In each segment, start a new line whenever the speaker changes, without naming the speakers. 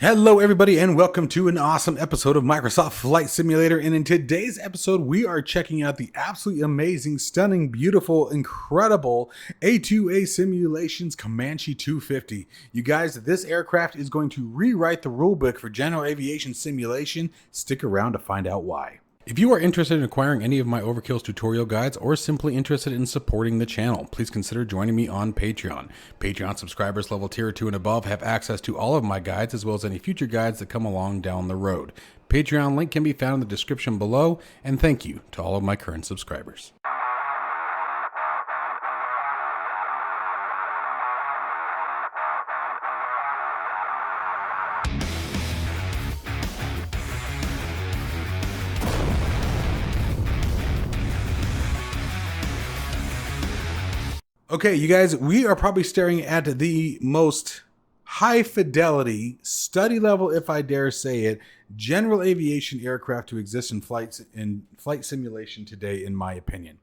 Hello everybody and welcome to an awesome episode of Microsoft Flight Simulator, and in today's episode we are checking out the absolutely amazing, stunning, beautiful, incredible A2A Simulations Comanche 250. You guys, this aircraft is going to rewrite the rulebook for general aviation simulation. Stick around to find out why. If you are interested in acquiring any of my Overkills tutorial guides or simply interested in supporting the channel, please consider joining me on Patreon. Patreon subscribers level tier 2 and above have access to all of my guides as well as any future guides that come along down the road. Patreon link can be found in the description below, and thank you to all of my current subscribers. Okay, you guys, we are probably staring at the most high fidelity, study level, if I dare say it, general aviation aircraft to exist in flight simulation today, in my opinion.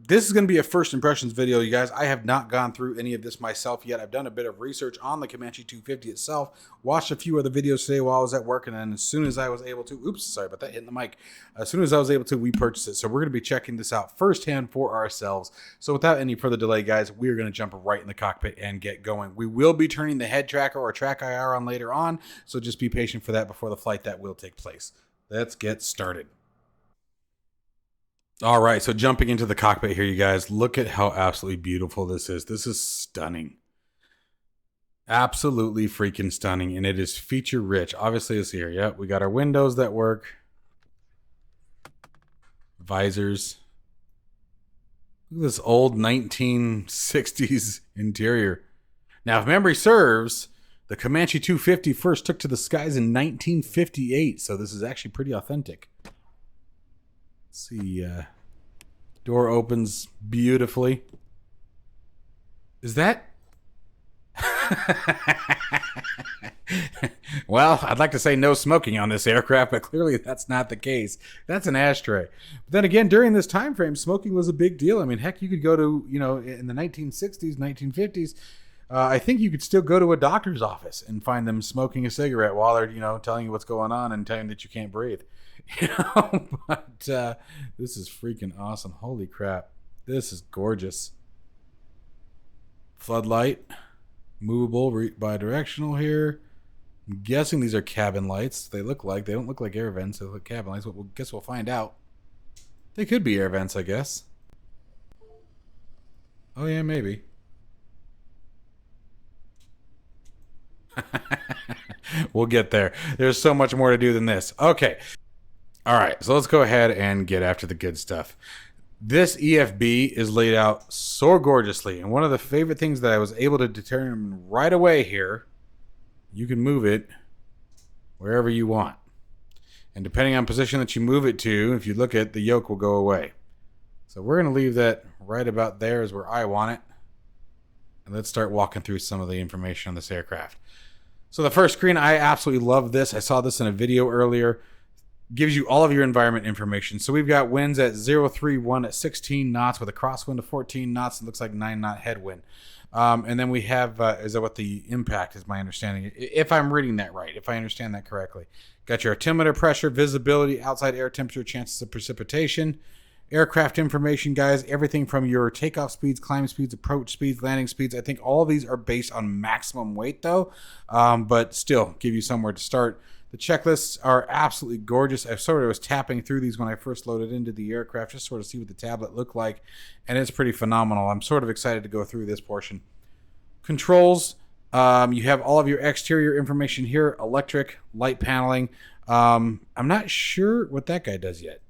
This is going to be a first impressions video, you guys. I have not gone through any of this myself yet. I've done a bit of research on the Comanche 250 itself, watched a few other videos today while I was at work, and then as soon as I was able to, oops, sorry about that, hitting the mic. As soon as I was able to, we purchased it. So we're going to be checking this out firsthand for ourselves. So without any further delay, guys, we're going to jump right in the cockpit and get going. We will be turning the head tracker or track IR on later on, so just be patient for that before the flight that will take place. Let's get started. All right, so jumping into the cockpit here, you guys, look at how absolutely beautiful this is. This is stunning. Absolutely freaking stunning, and it is feature rich. Obviously, it's here. Yep, we got our windows that work. Visors. Look at this old 1960s interior. Now, if memory serves, the Comanche 250 first took to the skies in 1958, so this is actually pretty authentic. Let's see, door opens beautifully. Is that? Well, I'd like to say no smoking on this aircraft, but clearly that's not the case. That's an ashtray. But then again, during this time frame, smoking was a big deal. I mean, heck, you could go to, in the 1960s, 1950s, I think you could still go to a doctor's office and find them smoking a cigarette while they're, telling you what's going on and telling you that you can't breathe. But this is freaking awesome. Holy crap. This is gorgeous. Floodlight. Movable, bi-directional here. I'm guessing these are cabin lights. They don't look like air vents. They look like cabin lights. But we'll find out. They could be air vents, I guess. Oh yeah, maybe. We'll get there. There's so much more to do than this. Okay. All right, so let's go ahead and get after the good stuff. This EFB is laid out so gorgeously, and one of the favorite things that I was able to determine right away here, you can move it wherever you want. And depending on position that you move it to, if you look at the yoke will go away. So we're going to leave that right about there is where I want it. And let's start walking through some of the information on this aircraft. So the first screen, I absolutely love this. I saw this in a video earlier. Gives you all of your environment information. So we've got winds at 031 at 16 knots with a crosswind of 14 knots. It looks like 9-knot headwind. And then we have, is that what the impact is, my understanding? If I'm reading that right, if I understand that correctly. Got your altimeter pressure, visibility, outside air temperature, chances of precipitation, aircraft information, guys, everything from your takeoff speeds, climb speeds, approach speeds, landing speeds. I think all of these are based on maximum weight though, but still give you somewhere to start. The checklists are absolutely gorgeous. I sort of was tapping through these when I first loaded into the aircraft, just sort of see what the tablet looked like, and it's pretty phenomenal. I'm sort of excited to go through this portion. Controls, you have all of your exterior information here, electric, light paneling. I'm not sure what that guy does yet.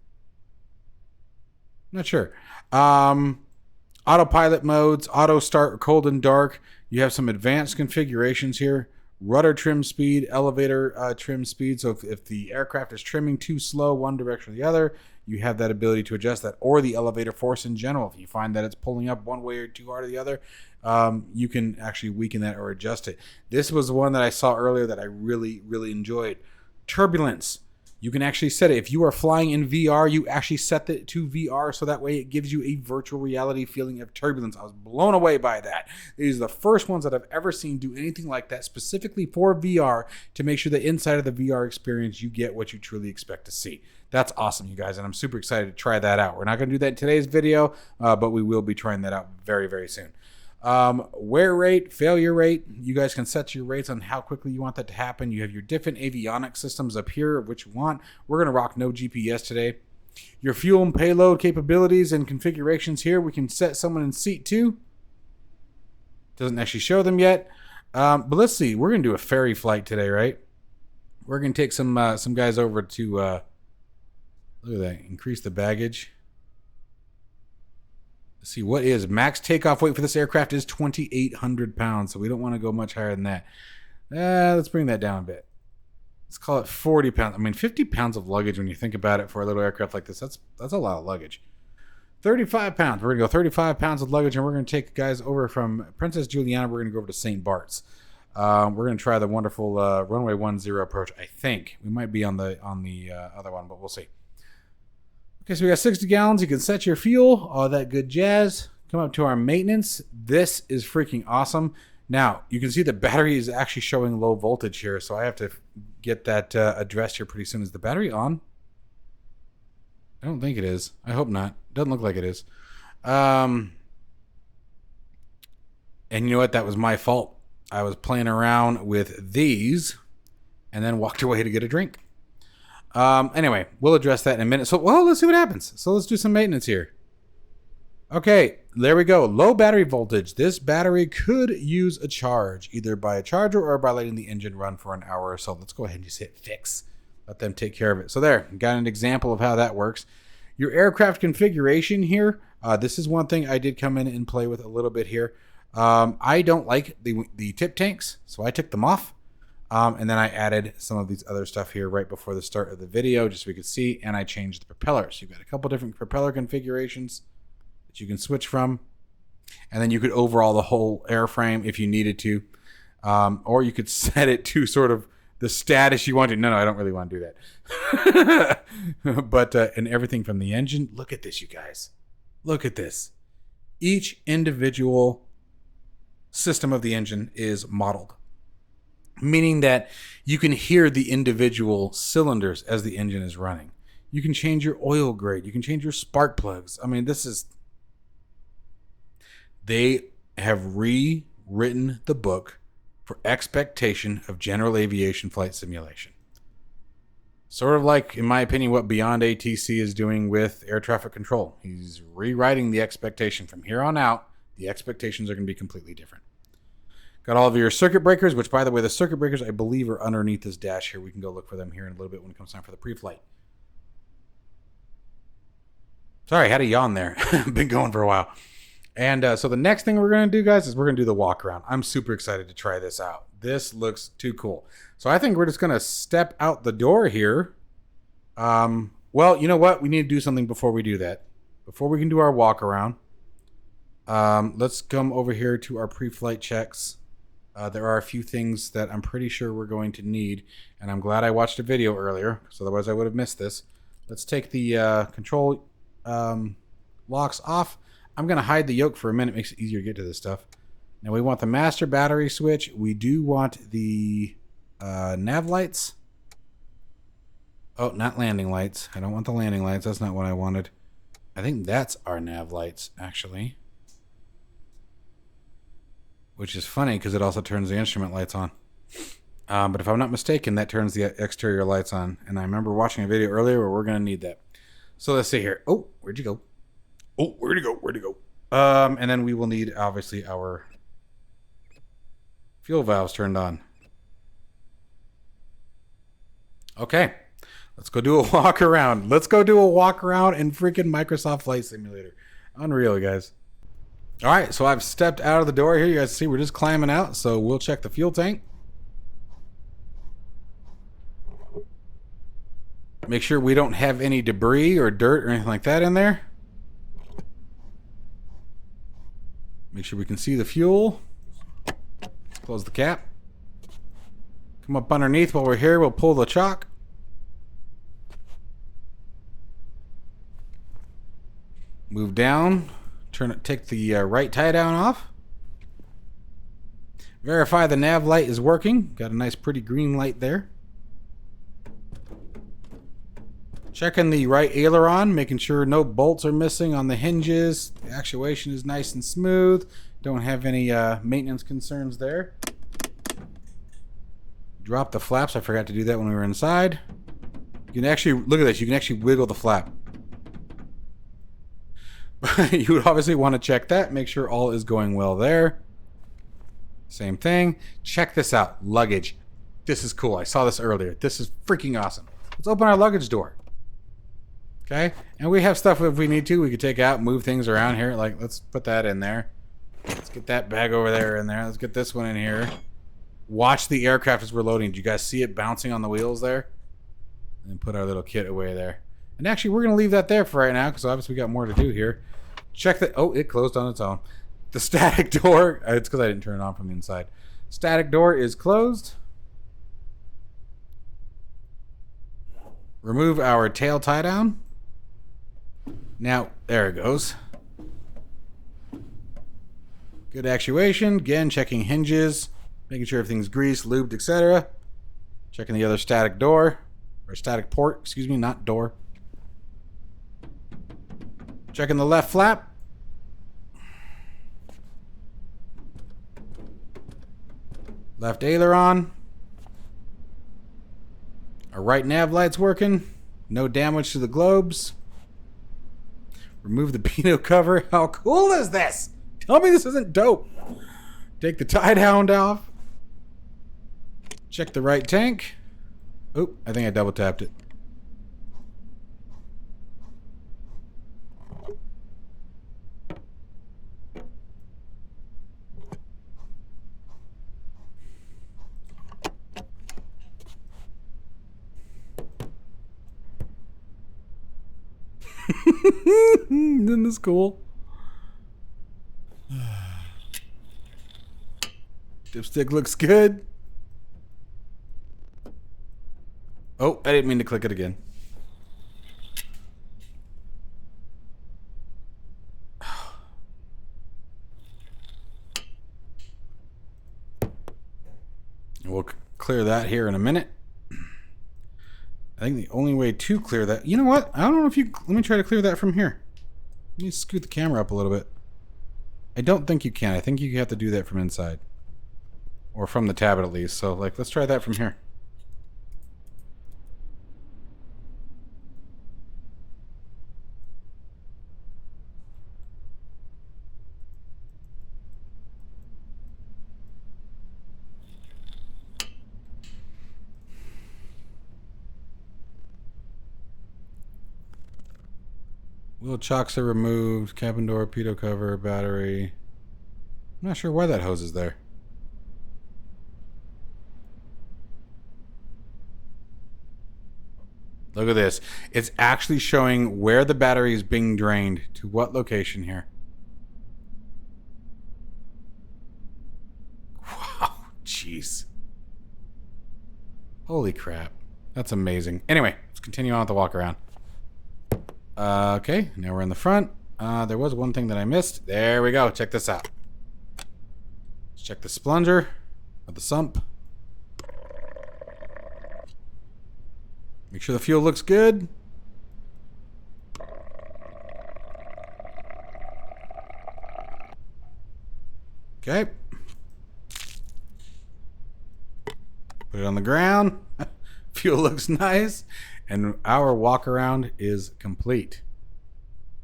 Not sure. Autopilot modes, auto start, cold and dark. You have some advanced configurations here. Rudder trim speed, elevator trim speed. So if the aircraft is trimming too slow one direction or the other, you have that ability to adjust that. Or the elevator force in general. If you find that it's pulling up one way or too hard or the other, you can actually weaken that or adjust it. This was one that I saw earlier that I really, really enjoyed. Turbulence. You can actually set it. If you are flying in VR, you actually set it to VR so that way it gives you a virtual reality feeling of turbulence. I was blown away by that. These are the first ones that I've ever seen do anything like that specifically for VR to make sure that inside of the VR experience you get what you truly expect to see. That's awesome, you guys, and I'm super excited to try that out. We're not going to do that in today's video, but we will be trying that out very, very soon. Wear rate, failure rate, you guys can set your rates on how quickly you want that to happen. You have your different avionics systems up here of which you want. We're going to rock no GPS today. Your fuel and payload capabilities and configurations here, we can set someone in seat 2. Doesn't actually show them yet, but let's see. We're going to do a ferry flight today, right? We're going to take some guys over to look at that, increase the baggage. Let's see, what is max takeoff weight for this aircraft is 2,800 pounds, so we don't want to go much higher than that. Let's bring that down a bit. Let's call it 40 pounds. I mean, 50 pounds of luggage when you think about it for a little aircraft like this, that's a lot of luggage. 35 pounds. We're going to go 35 pounds of luggage, and we're going to take guys over from Princess Juliana. We're going to go over to St. Bart's. We're going to try the wonderful runway 10 approach, I think. We might be on the other one, but we'll see. Okay, so we got 60 gallons. You can set your fuel, all that good jazz. Come up to our maintenance. This is freaking awesome. Now, you can see the battery is actually showing low voltage here, so I have to get that addressed here pretty soon. Is the battery on? I don't think it is. I hope not. Doesn't look like it is. And you know what? That was my fault. I was playing around with these and then walked away to get a drink. Anyway, we'll address that in a minute. So, well, let's see what happens. So let's do some maintenance here. Okay, there we go. Low battery voltage. This battery could use a charge, either by a charger or by letting the engine run for an hour or so. Let's go ahead and just hit fix. Let them take care of it. So there, got an example of how that works. Your aircraft configuration here. This is one thing I did come in and play with a little bit here. I don't like the tip tanks, so I took them off. And then I added some of these other stuff here right before the start of the video, just so we could see, and I changed the propellers. You've got a couple different propeller configurations that you can switch from, and then you could overhaul the whole airframe if you needed to, or you could set it to sort of the status you wanted. No, I don't really want to do that. But, and everything from the engine, look at this, you guys. Look at this. Each individual system of the engine is modeled, meaning that you can hear the individual cylinders as the engine is running. You can change your oil grade. You can change your spark plugs. I mean, they have rewritten the book for expectation of general aviation flight simulation. Sort of like, in my opinion, what Beyond ATC is doing with air traffic control. He's rewriting the expectation. From here on out, the expectations are going to be completely different. Got all of your circuit breakers, which, by the way, the circuit breakers, I believe, are underneath this dash here. We can go look for them here in a little bit when it comes time for the pre-flight. Sorry, I had a yawn there. Been going for a while. And so the next thing we're going to do, guys, is we're going to do the walk around. I'm super excited to try this out. This looks too cool. So I think we're just going to step out the door here. Well, you know what? We need to do something before we do that. Before we can do our walk around, let's come over here to our pre-flight checks. There are a few things that I'm pretty sure we're going to need, and I'm glad I watched a video earlier, because otherwise I would have missed this. Let's take the control locks off. I'm going to hide the yoke for a minute. It makes it easier to get to this stuff. Now we want the master battery switch. We do want the nav lights. Oh, not landing lights. I don't want the landing lights. That's not what I wanted. I think that's our nav lights, actually. Which is funny because it also turns the instrument lights on. But if I'm not mistaken, that turns the exterior lights on. And I remember watching a video earlier where we're going to need that. So let's see here. Oh, where'd you go? Oh, where'd you go? Where'd you go? And then we will need, obviously, our fuel valves turned on. Okay. Let's go do a walk around. Let's go do a walk around in freaking Microsoft Flight Simulator. Unreal, guys. All right, so I've stepped out of the door here. You guys see we're just climbing out, so we'll check the fuel tank. Make sure we don't have any debris or dirt or anything like that in there. Make sure we can see the fuel. Close the cap. Come up underneath while we're here. We'll pull the chock. Move down. Take the right tie down off. Verify the nav light is working. Got a nice pretty green light there. Checking the right aileron, making sure no bolts are missing on the hinges. The actuation is nice and smooth. Don't have any maintenance concerns there. Drop the flaps. I forgot to do that when we were inside. You can actually, look at this, you can actually wiggle the flap. You would obviously want to check that, make sure all is going well there. Same thing. Check this out, luggage. This is cool. I saw this earlier. This is freaking awesome. Let's open our luggage door. Okay, and we have stuff if we need to. We could take out, move things around here. Like, let's put that in there. Let's get that bag over there in there. Let's get this one in here. Watch the aircraft as we're loading. Do you guys see it bouncing on the wheels there? And put our little kit away there. And actually, we're going to leave that there for right now because obviously we got more to do here. Check that. Oh, it closed on its own. The static door. It's because I didn't turn it on from the inside. Static door is closed. Remove our tail tie down. Now, there it goes. Good actuation. Again, checking hinges. Making sure everything's greased, lubed, etc. Checking the other static door. Or static port, excuse me, not door. Checking the left flap. Left aileron. Our right nav light's working. No damage to the globes. Remove the pino cover. How cool is this? Tell me this isn't dope. Take the tie down off. Check the right tank. Oop, I think I double tapped it. Isn't this cool? Dipstick looks good. Oh, I didn't mean to click it again. We'll clear that here in a minute. I think the only way to clear that... You know what? I don't know if you... Let me try to clear that from here. Let me scoot the camera up a little bit. I don't think you can. I think you have to do that from inside. Or from the tablet at least. So, like, let's try that from here. Wheel chocks are removed. Cabin door, pitot cover, battery. I'm not sure why that hose is there. Look at this. It's actually showing where the battery is being drained to what location here. Wow, jeez. Holy crap. That's amazing. Anyway, let's continue on with the walk around. Okay, now we're in the front. There was one thing that I missed. There we go. Check this out. Let's check the splunger or the sump. Make sure the fuel looks good. Okay. Put it on the ground. Fuel looks nice. And our walk around is complete.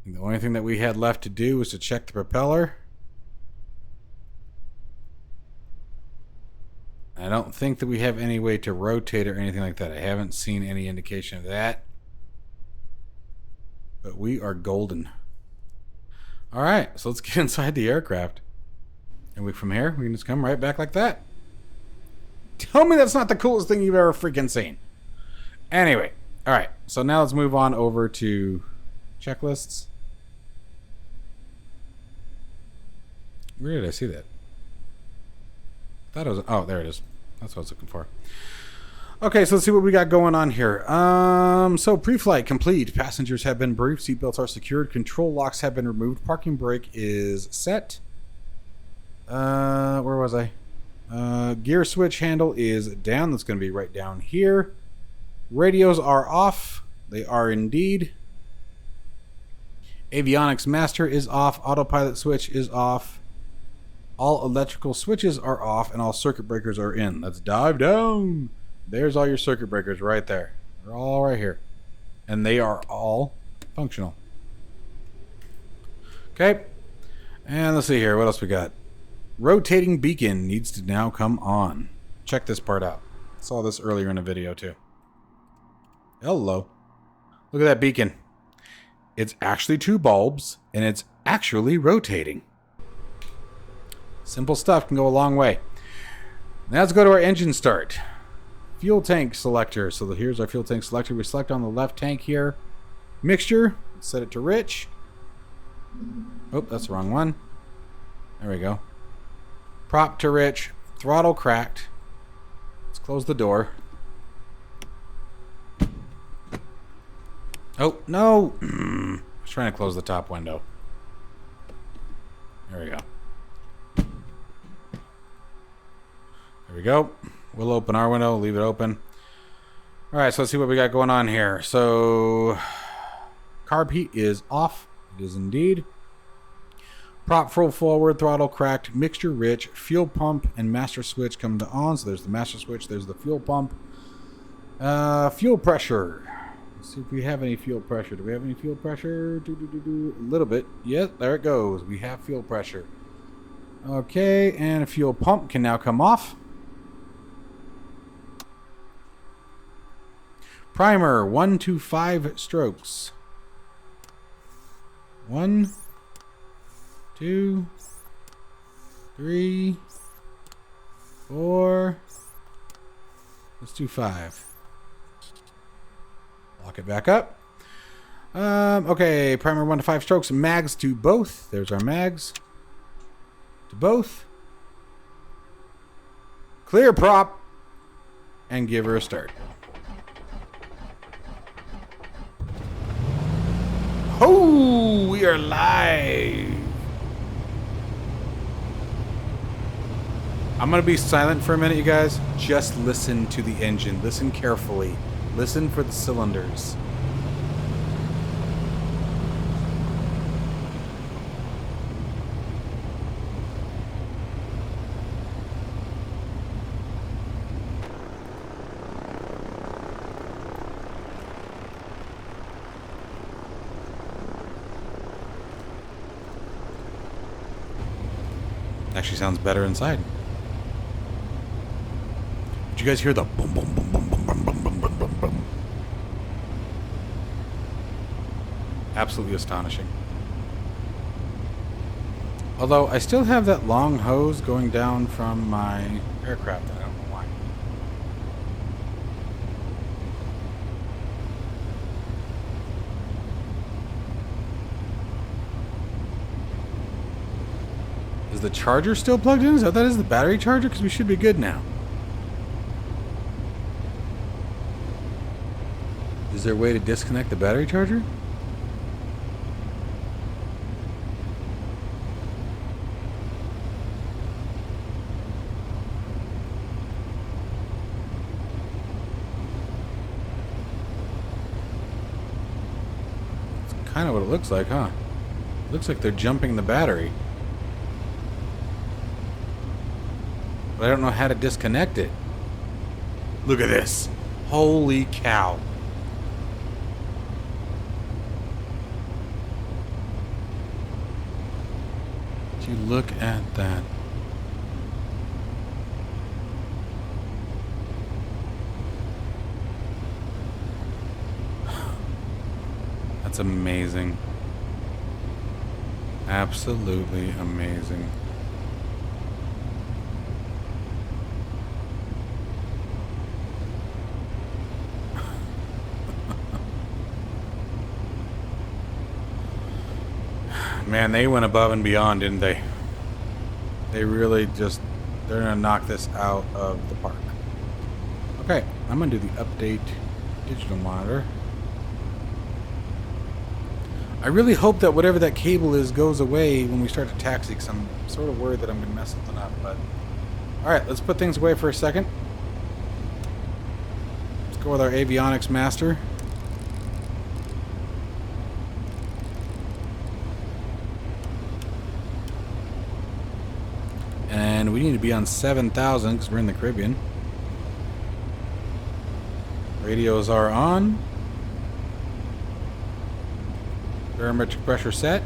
And the only thing that we had left to do was to check the propeller. I don't think that we have any way to rotate or anything like that. I haven't seen any indication of that. But we are golden. Alright, so let's get inside the aircraft. And from here, we can just come right back like that. Tell me that's not the coolest thing you've ever freaking seen. Anyway, alright, so now let's move on over to checklists. Where did I see that? I thought it was... Oh, there it is. That's what I was looking for. Okay, so let's see what we got going on here. So pre-flight complete. Passengers have been briefed. Seatbelts are secured. Control locks have been removed. Parking brake is set. Where was I? Gear switch handle is down. That's going to be right down here. Radios are off. They are indeed. Avionics master is off. Autopilot switch is off. All electrical switches are off, and all circuit breakers are in. Let's dive down. There's all your circuit breakers right there. They're all right here. And they are all functional. Okay. And let's see here. What else we got? Rotating beacon needs to now come on. Check this part out. Saw this earlier in a video too. Hello. Look at that beacon. It's actually two bulbs, and it's actually rotating. Simple stuff can go a long way. Now let's go to our engine start. Fuel tank selector. So here's our fuel tank selector. We select on the left tank here. Mixture. Set it to rich. Oh, that's the wrong one. There we go. Prop to rich. Throttle cracked. Let's close the door. Oh, no. I was trying to close the top window. There we go. There we go. We'll open our window, leave it open. Alright, so let's see what we got going on here. So, carb heat is off. It is indeed. Prop full forward, throttle cracked, mixture rich, fuel pump and master switch come to on. So there's the master switch, there's the fuel pump. Fuel pressure. Let's see if we have any fuel pressure. Do we have any fuel pressure? A little bit. Yes, there it goes. We have fuel pressure. Okay, and a fuel pump can now come off. Primer, 1 to 5 strokes. 1, 2, 3, 4. Let's do 5. Lock it back up. Okay, primer 1 to 5 strokes. Mags to both. There's our mags. To both. Clear prop. And give her a start. Oh, we are live. I'm going to be silent for a minute, you guys. Just listen to the engine. Listen carefully. Listen for the cylinders. Actually sounds better inside. Did you guys hear the boom, boom, boom, boom, boom, boom, boom, boom, boom, boom, boom? Absolutely astonishing. Although I still have that long hose going down from my aircraft. I don't know why. Is the charger still plugged in? Is that is the battery charger? Because we should be good now. Is there a way to disconnect the battery charger? It's kind of what it looks like, huh? It looks like they're jumping the battery. But I don't know how to disconnect it. Look at this. Holy cow. Would you look at that? That's amazing. Absolutely amazing. Man, they went above and beyond, didn't they? They really just, they're going to knock this out of the park. Okay, I'm going to do the update digital monitor. I really hope that whatever that cable is goes away when we start to taxi, because I'm sort of worried that I'm going to mess something up. But alright, let's put things away for a second. Let's go with our avionics master. And we need to be on 7,000 because we're in the Caribbean. Radios are on. Barometric pressure set.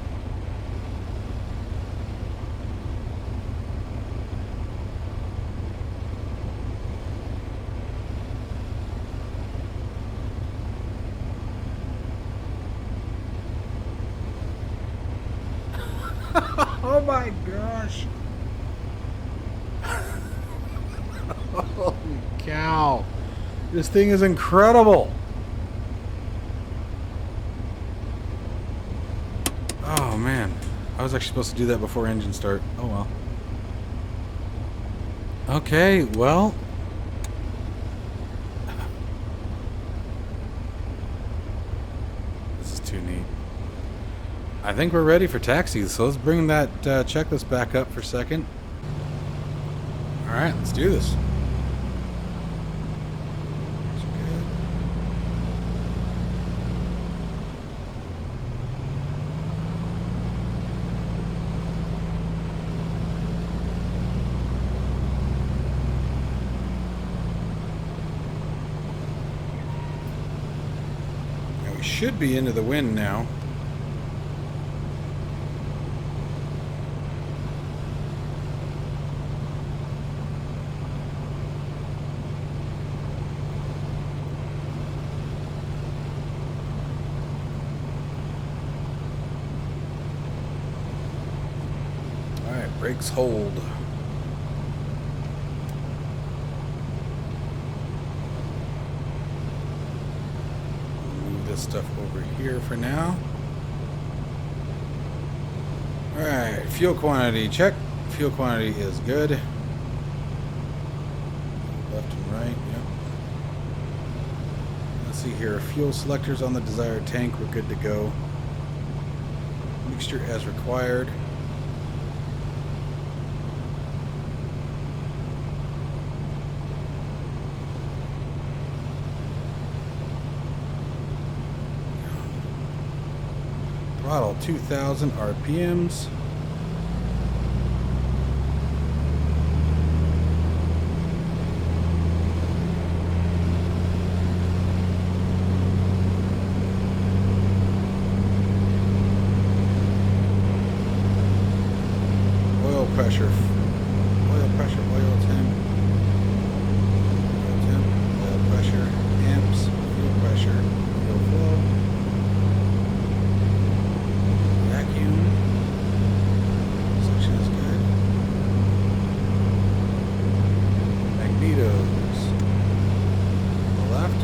Oh my gosh. Holy cow. This thing is incredible. Oh man. I was actually supposed to do that before engine start. Oh well. Okay, well. This is too neat. I think we're ready for taxi, so let's bring that checklist back up for a second. Alright, let's do this. Should be into the wind now. All right, brakes hold. This stuff over here for now. Alright, fuel quantity check. Fuel quantity is good. Left and right, yep. Let's see here. Fuel selectors on the desired tank. We're good to go. Mixture as required. Throttle 2,000 RPMs. Oil pressure. Oil pressure, oil temp. Oil temp, oil pressure, amps, fuel pressure, fuel flow. Section is good. Magnetos. On the left.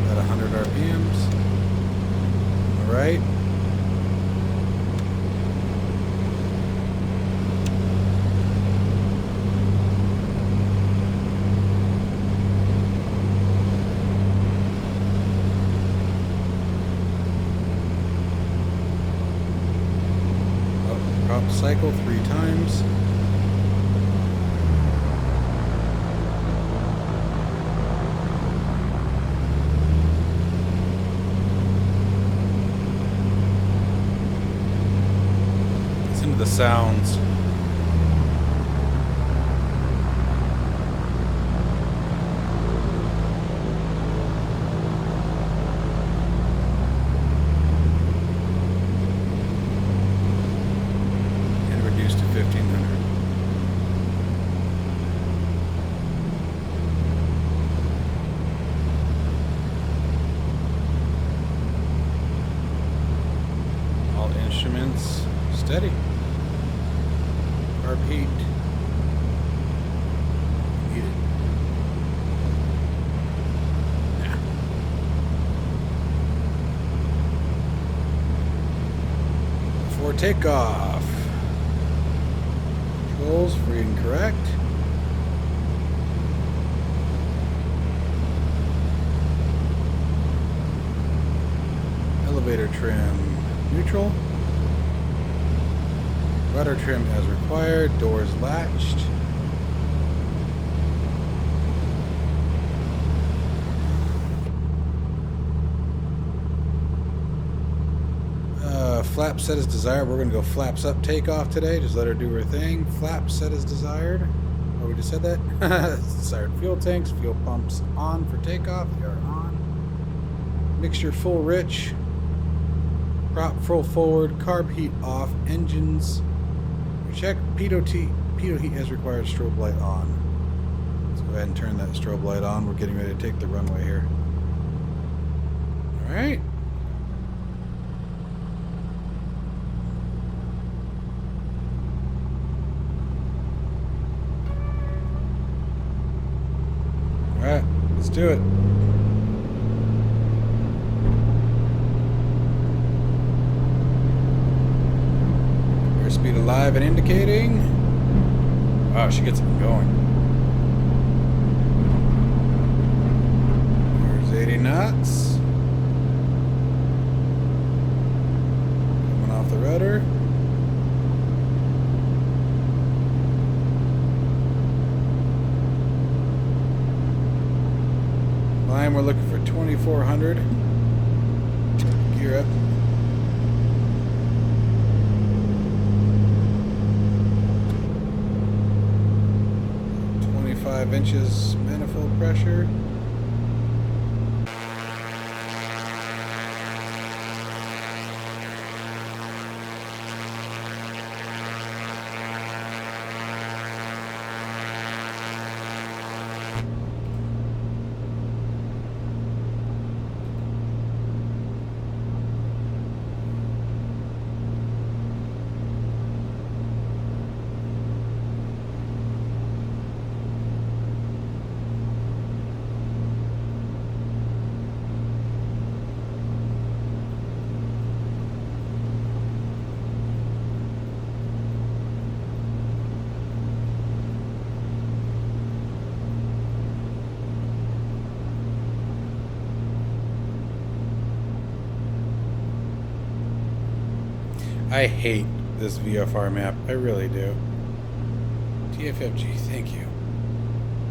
At 100 RPMs. On the right. Cycle 3 times. Listen to the sounds. Instruments steady. Carb heat needed. Yeah. Before takeoff, controls, free and correct. Elevator trim neutral. Rudder trim as required. Doors latched. Flap set as desired. We're going to go flaps up takeoff today. Just let her do her thing. Flap set as desired. Oh, we just said that? Desired fuel tanks. Fuel pumps on for takeoff. They are on. Mixture full rich. Prop full forward. Carb heat off. Engines. Check. Pitot heat as required. Strobe light on. Let's go ahead and turn that strobe light on. We're getting ready to take the runway here. Alright. Alright, let's do it. Airspeed alive and indicating. Wow, she gets it going. There's 80 knots. Coming off the rudder. We're looking for 2400. Gear up. Inches manifold pressure. I hate this VFR map. I really do. TFFG, thank you.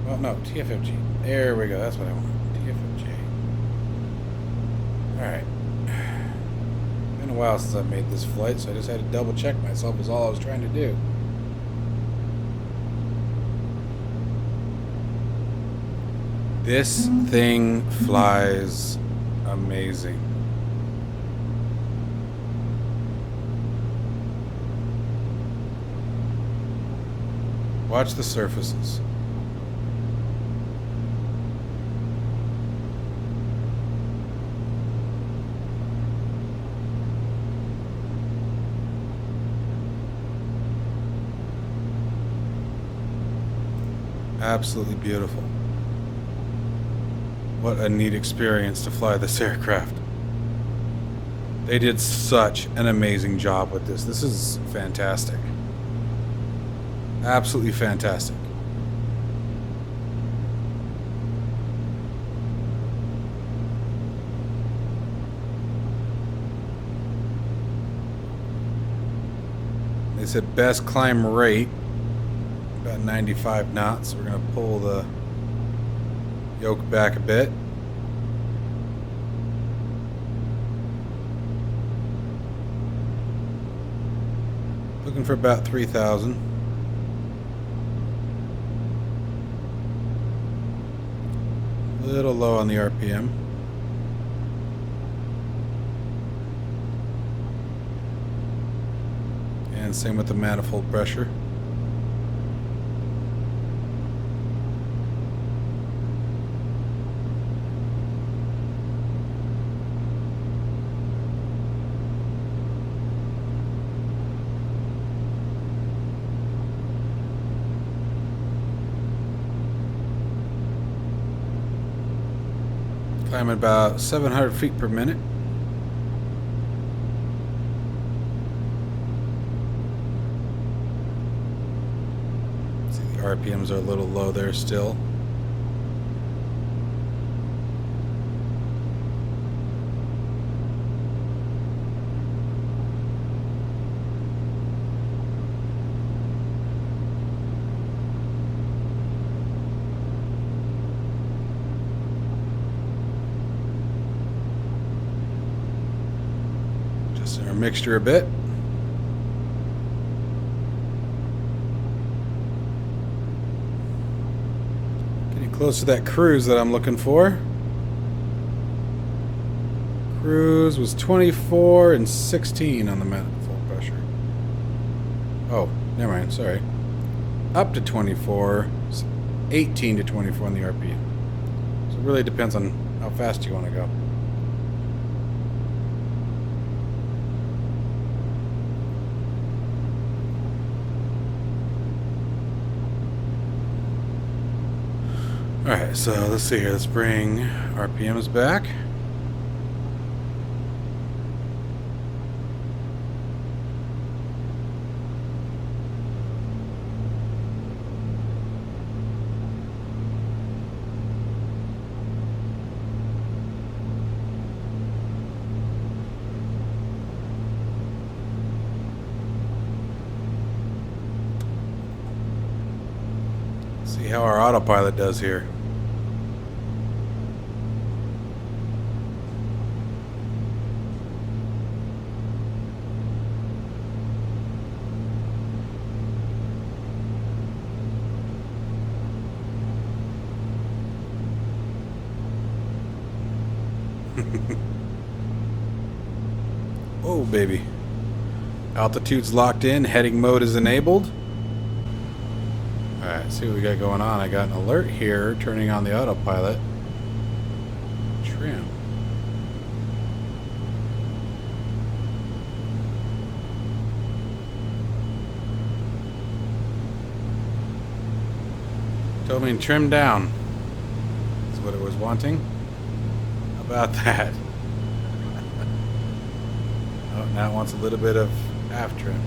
Well, no, TFFG. There we go. That's what I want. TFFG. Alright. Been a while since I made this flight, so I just had to double check myself is all I was trying to do. This thing flies amazing. Watch the surfaces. Absolutely beautiful. What a neat experience to fly this aircraft. They did such an amazing job with this. This is fantastic. Absolutely fantastic. They said best climb rate about 95 knots. We're going to pull the yoke back a bit. Looking for about 3,000. A little low on the RPM. And same with the manifold pressure. Climbing about 700 feet per minute. RPMs are a little low there still. Just in our mixture a bit. Close to that cruise that I'm looking for. Cruise was 24 and 16 on the full pressure. Oh, never mind, sorry. Up to 24, 18 to 24 on the RPM. So it really depends on how fast you want to go. Alright, so let's see here. Let's bring RPMs back. See how our autopilot does here. Oh, baby. Altitude's locked in. Heading mode is enabled. Alright, see what we got going on. I got an alert here turning on the autopilot. Trim. Told me to trim down. That's what it was wanting. How about that? Oh, now it wants a little bit of aft trim.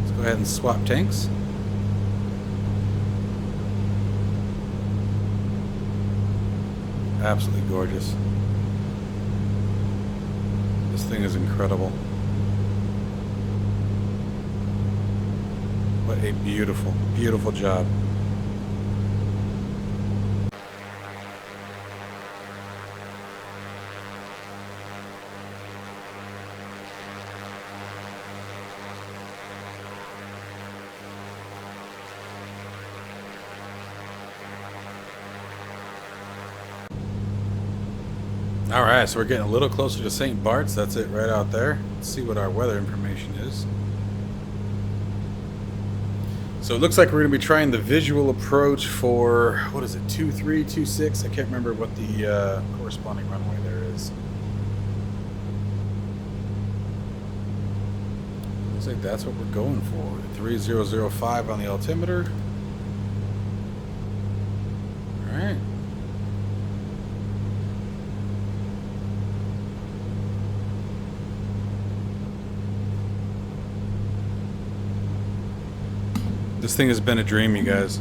Let's go ahead and swap tanks. Absolutely gorgeous. This thing is incredible. What a beautiful, beautiful job. Alright, so we're getting a little closer to St. Bart's. That's it right out there. Let's see what our weather information is. So it looks like we're going to be trying the visual approach for, what is it, 23, 26? I can't remember what the corresponding runway there is. Looks like that's what we're going for. 3005 on the altimeter. Alright. This thing has been a dream, you guys.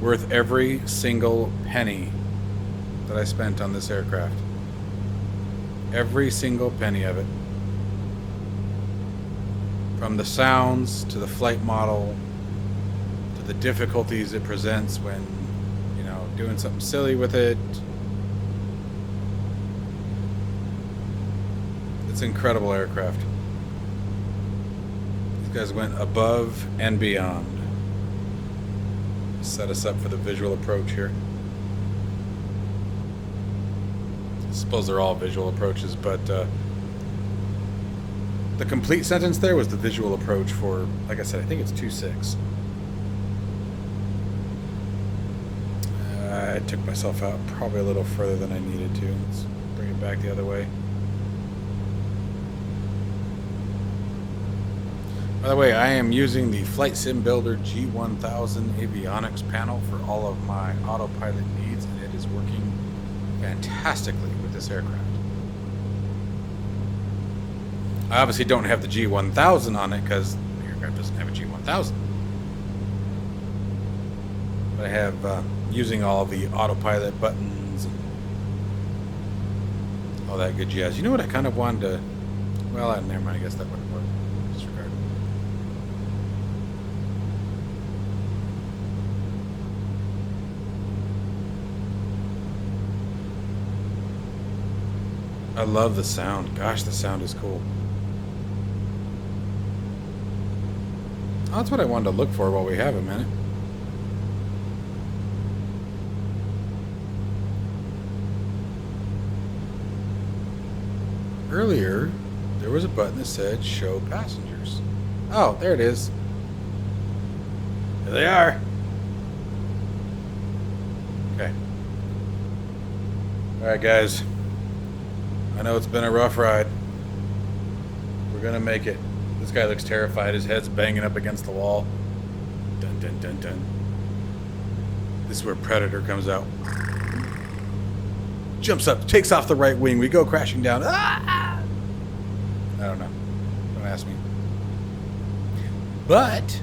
Worth every single penny that I spent on this aircraft. Every single penny of it. From the sounds, to the flight model, to the difficulties it presents when, you know, doing something silly with it. It's an incredible aircraft. These guys went above and beyond. Set us up for the visual approach here. I suppose they're all visual approaches, but the complete sentence there was the visual approach for, like I said, I think it's 2.6. I took myself out probably a little further than I needed to. Let's bring it back the other way. By the way, I am using the Flight Sim Builder G1000 avionics panel for all of my autopilot needs, and it is working fantastically with this aircraft. I obviously don't have the G1000 on it because the aircraft doesn't have a G1000. But I have using all the autopilot buttons and all that good jazz. You know what I kind of wanted to... Well, never mind. I guess that wouldn't work. Disregard. I love the sound. Gosh, the sound is cool. Oh, that's what I wanted to look for while we have a minute. Earlier, there was a button that said show passengers. Oh, there it is. There they are. Okay. Alright, guys. I know it's been a rough ride. We're gonna make it. This guy looks terrified. His head's banging up against the wall. Dun dun dun dun. This is where Predator comes out. Jumps up, takes off the right wing. We go crashing down. Ah! I don't know. Don't ask me. But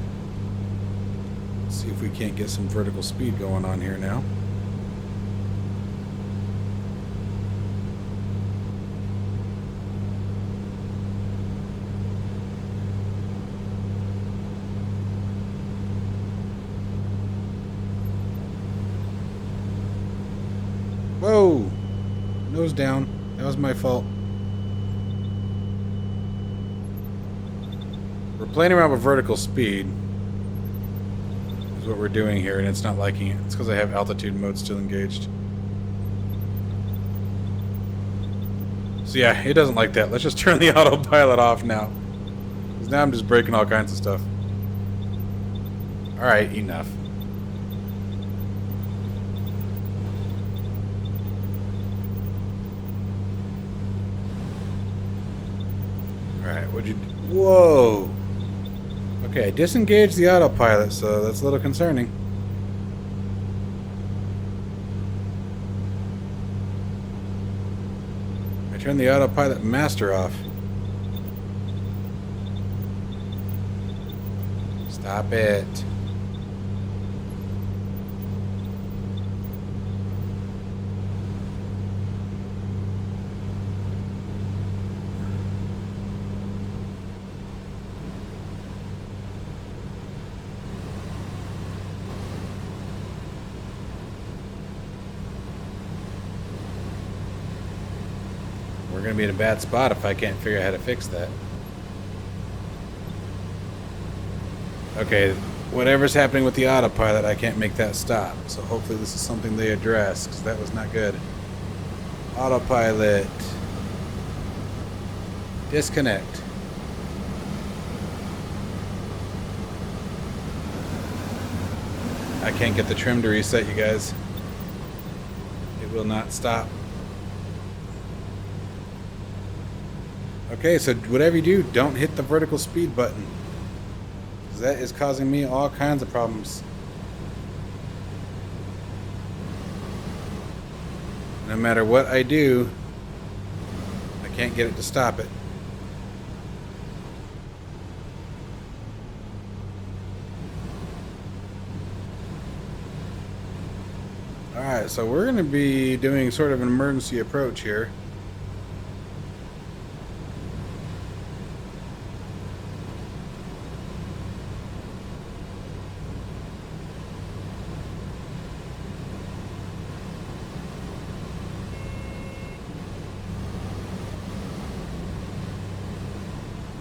let's see if we can't get some vertical speed going on here now. Whoa! Nose down. That was my fault. We're playing around with vertical speed. Is what we're doing here, and it's not liking it. It's because I have altitude mode still engaged. So yeah, it doesn't like that. Let's just turn the autopilot off now. Because now I'm just breaking all kinds of stuff. Alright, enough. Alright, what'd you do? Whoa! Okay, I disengaged the autopilot, so that's a little concerning. I turned the autopilot master off. Stop it. We're going to be in a bad spot if I can't figure out how to fix that. Okay, whatever's happening with the autopilot, I can't make that stop. So hopefully this is something they address, because that was not good. Autopilot. Disconnect. I can't get the trim to reset, you guys. It will not stop. Okay, so whatever you do, don't hit the vertical speed button. Because that is causing me all kinds of problems. No matter what I do, I can't get it to stop it. Alright, so we're going to be doing sort of an emergency approach here.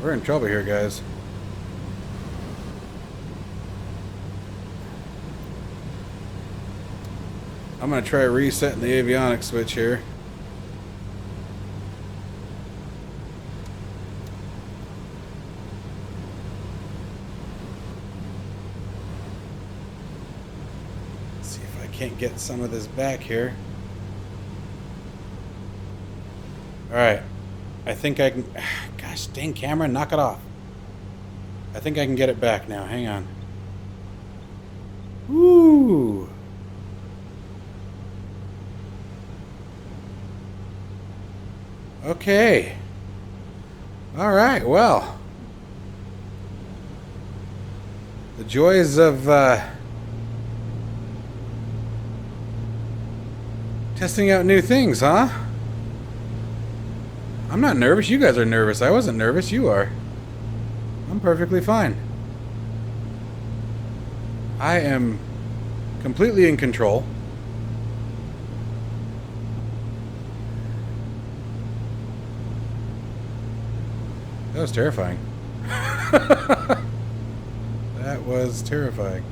We're in trouble here, guys. I'm going to try resetting the avionics switch here. Let's see if I can't get some of this back here. Alright. I think I can... Gosh, dang camera, knock it off. I think I can get it back now. Hang on. Woo! Okay. All right, well. The joys of testing out new things, huh? I'm not nervous. You guys are nervous. I wasn't nervous. You are. I'm perfectly fine. I am completely in control. That was terrifying. That was terrifying.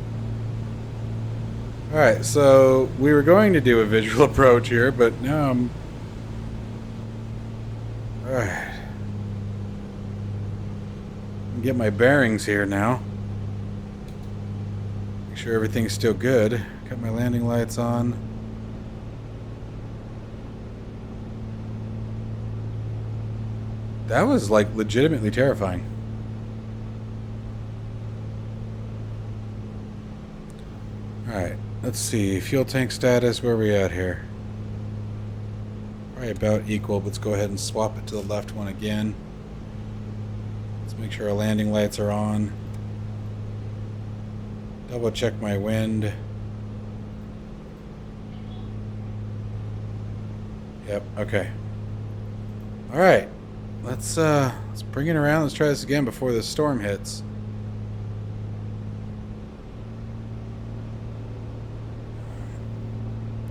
Alright, so we were going to do a visual approach here, but now I'm... Alright. Get my bearings here now. Make sure everything's still good. Got my landing lights on. That was like legitimately terrifying. Alright, let's see. Fuel tank status, where are we at here? Probably about equal, but let's go ahead and swap it to the left one again. Let's make sure our landing lights are on. Double check my wind. Yep, okay. Alright. Let's bring it around. Let's try this again before the storm hits.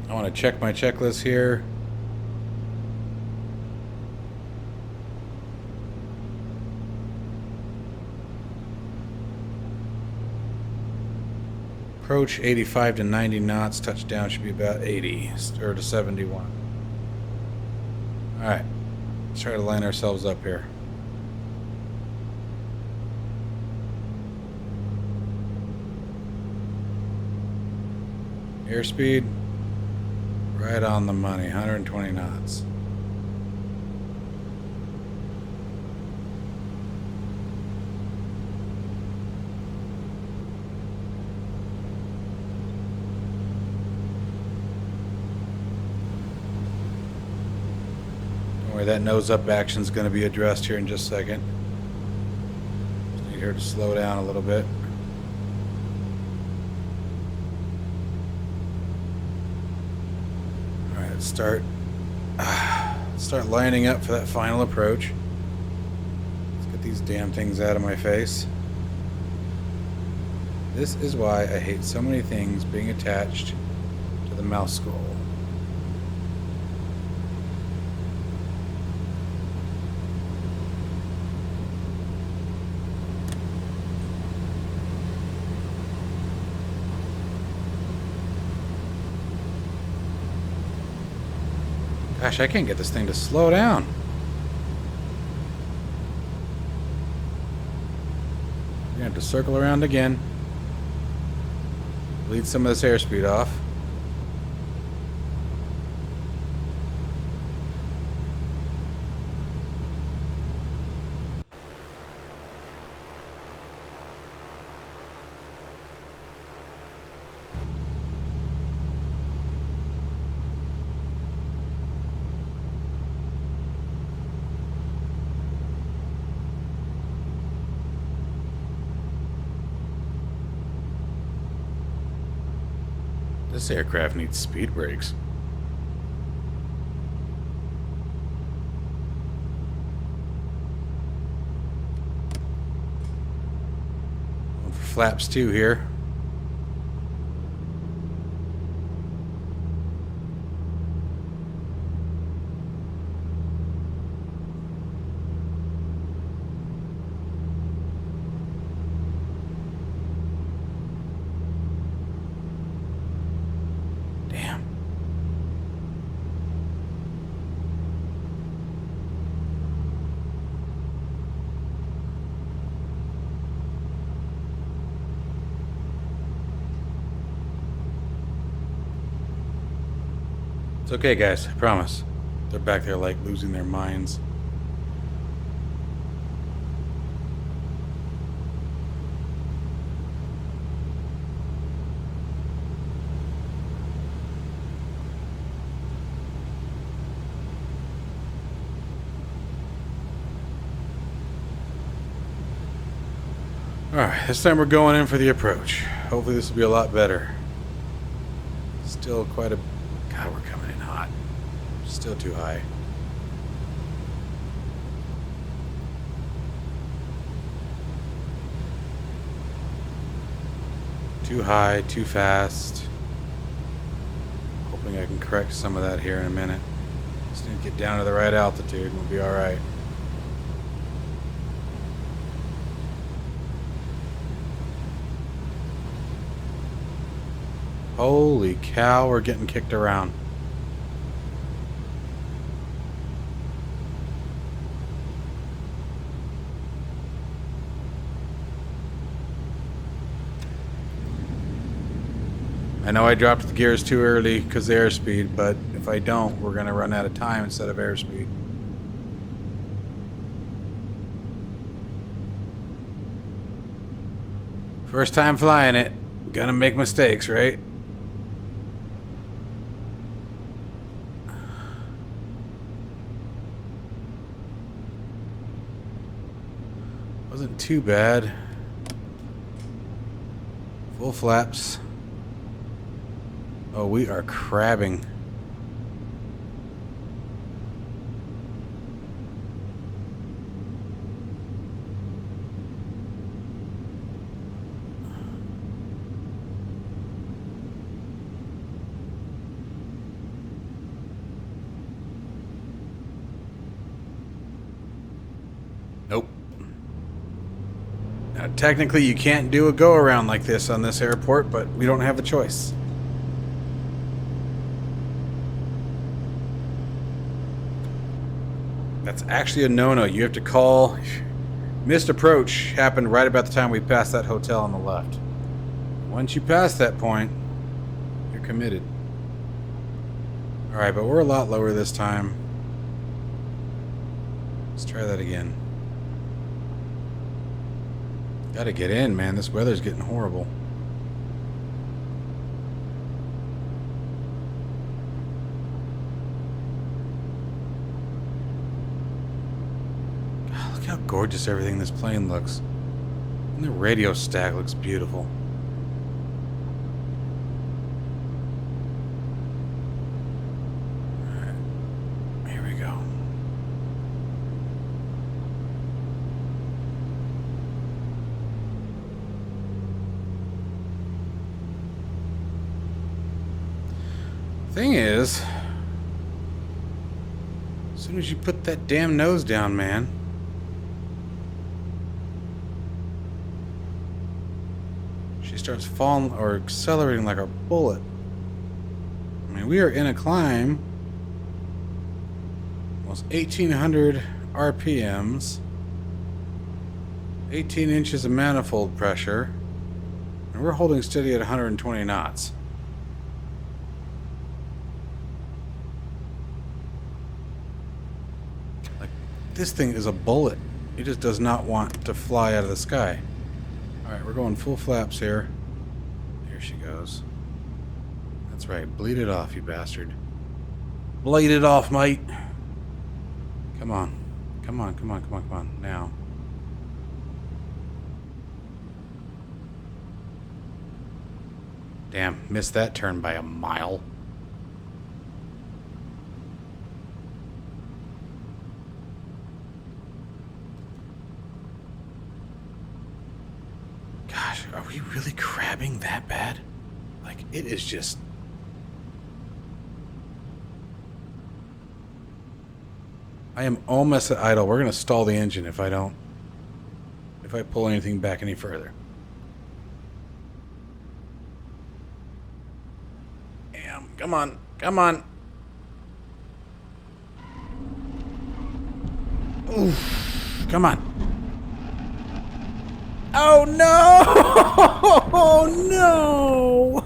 I want to check my checklist here. Approach 85 to 90 knots. Touchdown should be about 80 or to 71. Alright. Let's try to line ourselves up here. Airspeed. Right on the money. 120 knots. That nose up action is going to be addressed here in just a second. Just need her to slow down a little bit. All right, let's start lining up for that final approach. Let's get these damn things out of my face. This is why I hate so many things being attached to the mouse scroll. Gosh, I can't get this thing to slow down. We're gonna have to circle around again. Bleed some of this airspeed off. This aircraft needs speed brakes. Going for flaps 2 here. It's okay, guys. I promise. They're back there like losing their minds. Alright, this time we're going in for the approach. Hopefully this will be a lot better. Still quite a... God, we're coming in hot. Still too high. Too high, too fast. Hoping I can correct some of that here in a minute. Just need to get down to the right altitude and we'll be alright. Holy cow, we're getting kicked around. I know I dropped the gears too early because of airspeed, but if I don't, we're going to run out of time instead of airspeed. First time flying it, gonna make mistakes, right? Wasn't too bad. Full flaps. Oh, we are crabbing. Nope. Now, technically, you can't do a go-around like this on this airport, but we don't have a choice. That's actually a no-no. You have to call... Missed approach happened right about the time we passed that hotel on the left. Once you pass that point, you're committed. Alright, but we're a lot lower this time. Let's try that again. Gotta get in, man. This weather's getting horrible. God, look how gorgeous everything in this plane looks. And the radio stack looks beautiful. Alright. Here we go. Thing is, as soon as you put that damn nose down, man, she starts falling or accelerating like a bullet. I mean, we are in a climb, almost 1,800 RPMs, 18 inches of manifold pressure, and we're holding steady at 120 knots. This thing is a bullet. It just does not want to fly out of the sky. Alright, we're going full flaps here. Here she goes. That's right. Bleed it off, you bastard. Bleed it off, mate. Come on. Come on, come on, come on, come on. Now. Damn, missed that turn by a mile. Are we really crabbing that bad? Like, it is just... I am almost at idle. We're going to stall the engine if I don't... If I pull anything back any further. Damn, come on. Come on. Oof. Come on. Oh no! Oh no!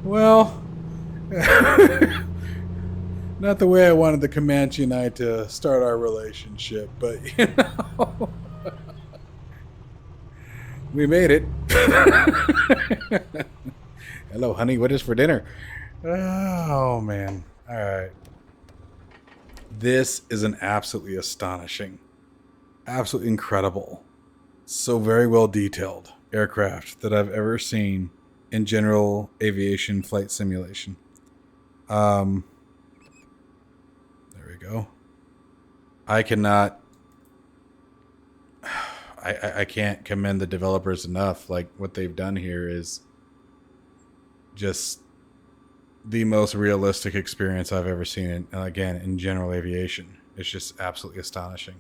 Well, not the way I wanted the Comanche and I to start our relationship, but you know, we made it. Hello, honey. What is for dinner? Oh, man. All right. This is an absolutely astonishing, absolutely incredible, so very well detailed aircraft that I've ever seen in general aviation flight simulation. There we go. I cannot. I can't commend the developers enough. Like, what they've done here is just the most realistic experience I've ever seen. In general aviation, it's just absolutely astonishing.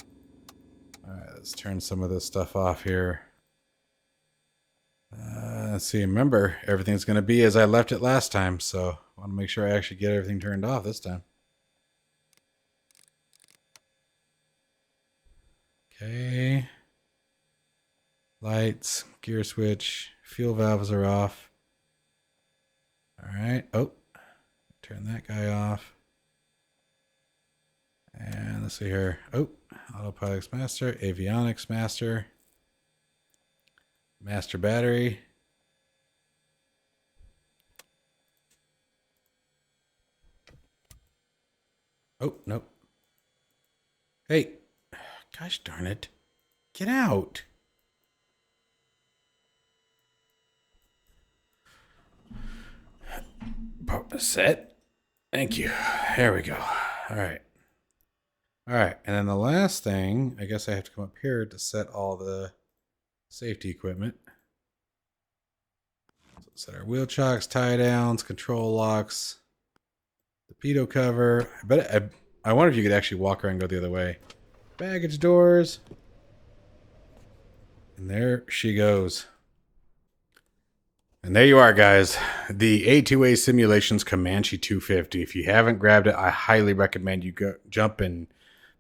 All right, let's turn some of this stuff off here. Let's see. Remember, everything's going to be as I left it last time, so I want to make sure I actually get everything turned off this time. Okay. Lights, gear switch, fuel valves are off. All right. Oh, turn that guy off. And let's see here. Oh, autopilots master, avionics master, master battery. Oh, nope. Hey, gosh darn it. Get out. Set. Thank you. There we go. All right. All right. And then the last thing, I guess I have to come up here to set all the safety equipment. So set our wheel chocks, tie downs, control locks, the pitot cover. I wonder if you could actually walk around and go the other way. Baggage doors. And there she goes. And there you are, guys. The A2A Simulations Comanche 250. If you haven't grabbed it, I highly recommend you go jump and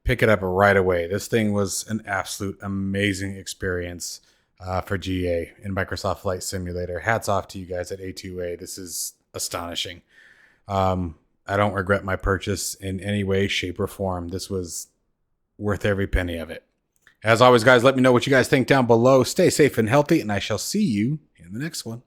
pick it up right away. This thing was an absolute amazing experience for GA in Microsoft Flight Simulator. Hats off to you guys at A2A. This is astonishing. I don't regret my purchase in any way, shape, or form. This was worth every penny of it. As always, guys, let me know what you guys think down below. Stay safe and healthy, and I shall see you in the next one.